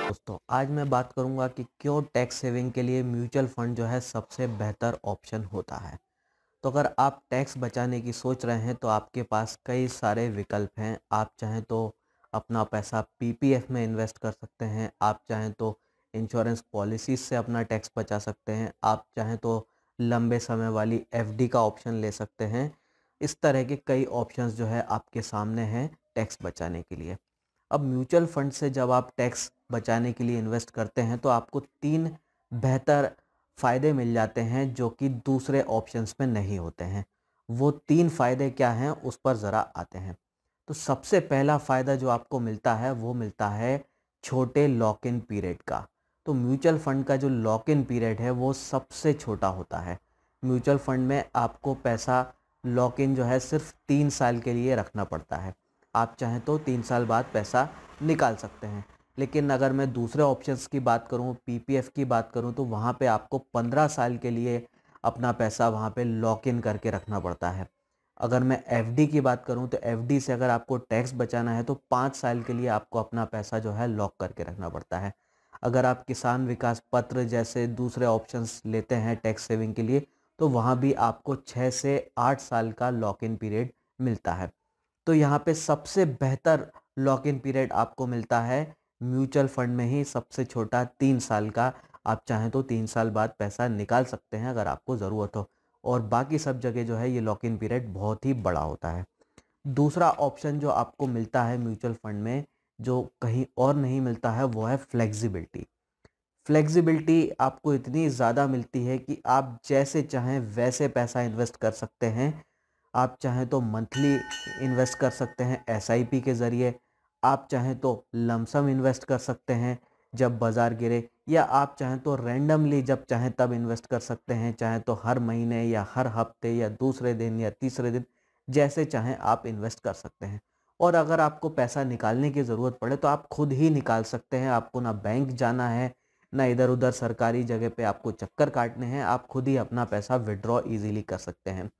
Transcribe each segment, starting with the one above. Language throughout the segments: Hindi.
दोस्तों आज मैं बात करूंगा कि क्यों टैक्स सेविंग के लिए म्यूचुअल फंड जो है सबसे बेहतर ऑप्शन होता है। तो अगर आप टैक्स बचाने की सोच रहे हैं तो आपके पास कई सारे विकल्प हैं। आप चाहें तो अपना पैसा पीपीएफ में इन्वेस्ट कर सकते हैं, आप चाहें तो इंश्योरेंस पॉलिसीज से अपना टैक्स बचा सकते हैं, आप चाहें तो लंबे समय वाली एफडी का ऑप्शन ले सकते हैं। इस तरह के कई ऑप्शंस जो है आपके सामने हैं टैक्स बचाने के लिए। अब म्यूचुअल फंड से जब आप टैक्स बचाने के लिए इन्वेस्ट करते हैं तो आपको 3 बेहतर फ़ायदे मिल जाते हैं जो कि दूसरे ऑप्शंस में नहीं होते हैं। वो 3 फ़ायदे क्या हैं उस पर ज़रा आते हैं। तो सबसे पहला फ़ायदा जो आपको मिलता है वो मिलता है छोटे लॉक इन पीरियड का। तो म्यूचुअल फंड का जो लॉक इन पीरियड है वो सबसे छोटा होता है। म्यूचुअल फंड में आपको पैसा लॉक इन जो है सिर्फ 3 साल के लिए रखना पड़ता है। आप चाहें तो 3 साल बाद पैसा निकाल सकते हैं। लेकिन अगर मैं दूसरे ऑप्शंस की बात करूं, पीपीएफ की बात करूं, तो वहां पे आपको 15 साल के लिए अपना पैसा वहां पे लॉक इन करके रखना पड़ता है। अगर मैं एफडी की बात करूं तो एफडी से अगर आपको टैक्स बचाना है तो 5 साल के लिए आपको अपना पैसा जो है लॉक करके रखना पड़ता है। अगर आप किसान विकास पत्र जैसे दूसरे ऑप्शंस लेते हैं टैक्स सेविंग के लिए तो वहाँ भी आपको 6 से 8 साल का लॉक इन पीरियड मिलता है। तो यहाँ पे सबसे बेहतर लॉक इन पीरियड आपको मिलता है म्यूचुअल फंड में ही, सबसे छोटा 3 साल का। आप चाहें तो 3 साल बाद पैसा निकाल सकते हैं अगर आपको ज़रूरत हो, और बाकी सब जगह जो है ये लॉक इन पीरियड बहुत ही बड़ा होता है। दूसरा ऑप्शन जो आपको मिलता है म्यूचुअल फंड में जो कहीं और नहीं मिलता है वो है फ्लेक्सिबिलिटी। फ्लेक्सिबिलिटी आपको इतनी ज़्यादा मिलती है कि आप जैसे चाहें वैसे पैसा इन्वेस्ट कर सकते हैं। आप चाहें तो मंथली इन्वेस्ट कर सकते हैं एसआईपी के ज़रिए, आप चाहें तो लमसम इन्वेस्ट कर सकते हैं जब बाज़ार गिरे, या आप चाहें तो रैंडमली जब चाहें तब इन्वेस्ट कर सकते हैं, चाहे तो हर महीने या हर हफ्ते या दूसरे दिन या तीसरे दिन, जैसे चाहें आप इन्वेस्ट कर सकते हैं। और अगर आपको पैसा निकालने की ज़रूरत पड़े तो आप खुद ही निकाल सकते हैं। आपको ना बैंक जाना है, ना इधर उधर सरकारी जगह पे आपको चक्कर काटने हैं। आप खुद ही अपना पैसा विड्रॉ इजीली कर सकते हैं।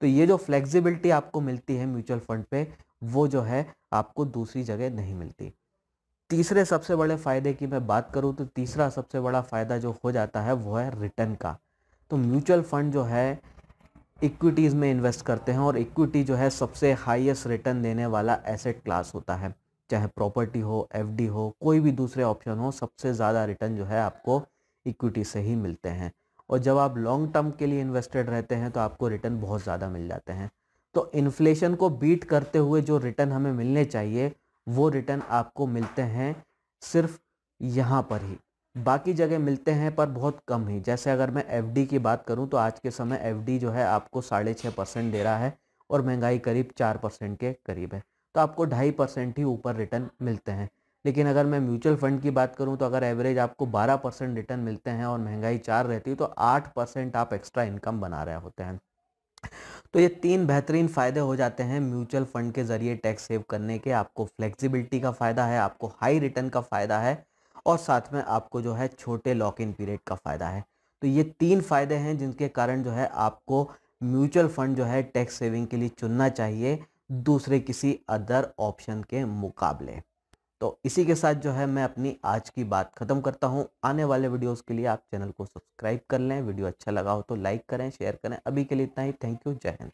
तो ये जो फ्लेक्सिबिलिटी आपको मिलती है म्यूचुअल फंड पे, वो जो है आपको दूसरी जगह नहीं मिलती। तीसरे सबसे बड़े फ़ायदे की मैं बात करूँ तो तीसरा सबसे बड़ा फ़ायदा जो हो जाता है वो है रिटर्न का। तो म्यूचुअल फंड जो है इक्विटीज़ में इन्वेस्ट करते हैं, और इक्विटी जो है सबसे हाईएस्ट रिटर्न देने वाला एसेट क्लास होता है। चाहे प्रॉपर्टी हो, एफडी हो, कोई भी दूसरे ऑप्शन हो, सबसे ज़्यादा रिटर्न जो है आपको इक्विटी से ही मिलते हैं। और जब आप लॉन्ग टर्म के लिए इन्वेस्टेड रहते हैं तो आपको रिटर्न बहुत ज़्यादा मिल जाते हैं। तो इन्फ्लेशन को बीट करते हुए जो रिटर्न हमें मिलने चाहिए वो रिटर्न आपको मिलते हैं सिर्फ यहाँ पर ही। बाकी जगह मिलते हैं पर बहुत कम ही। जैसे अगर मैं एफडी की बात करूं तो आज के समय एफडी जो है आपको 6.5% दे रहा है, और महंगाई करीब 4% के करीब है। तो आपको 2.5% ही ऊपर रिटर्न मिलते हैं। लेकिन अगर मैं म्यूचुअल फंड की बात करूं तो अगर एवरेज आपको 12% रिटर्न मिलते हैं और महंगाई 4 रहती है तो 8% आप एक्स्ट्रा इनकम बना रहे होते हैं। तो ये 3 बेहतरीन फ़ायदे हो जाते हैं म्यूचुअल फंड के ज़रिए टैक्स सेव करने के। आपको फ्लेक्सिबिलिटी का फ़ायदा है, आपको हाई रिटर्न का फ़ायदा है, और साथ में आपको जो है छोटे लॉक इन पीरियड का फ़ायदा है। तो ये 3 फ़ायदे हैं जिनके कारण जो है आपको म्यूचुअल फंड जो है टैक्स सेविंग के लिए चुनना चाहिए दूसरे किसी अदर ऑप्शन के मुकाबले। तो इसी के साथ जो है मैं अपनी आज की बात ख़त्म करता हूँ। आने वाले वीडियोस के लिए आप चैनल को सब्सक्राइब कर लें। वीडियो अच्छा लगा हो तो लाइक करें, शेयर करें। अभी के लिए इतना ही। Thank you. जय हिंद।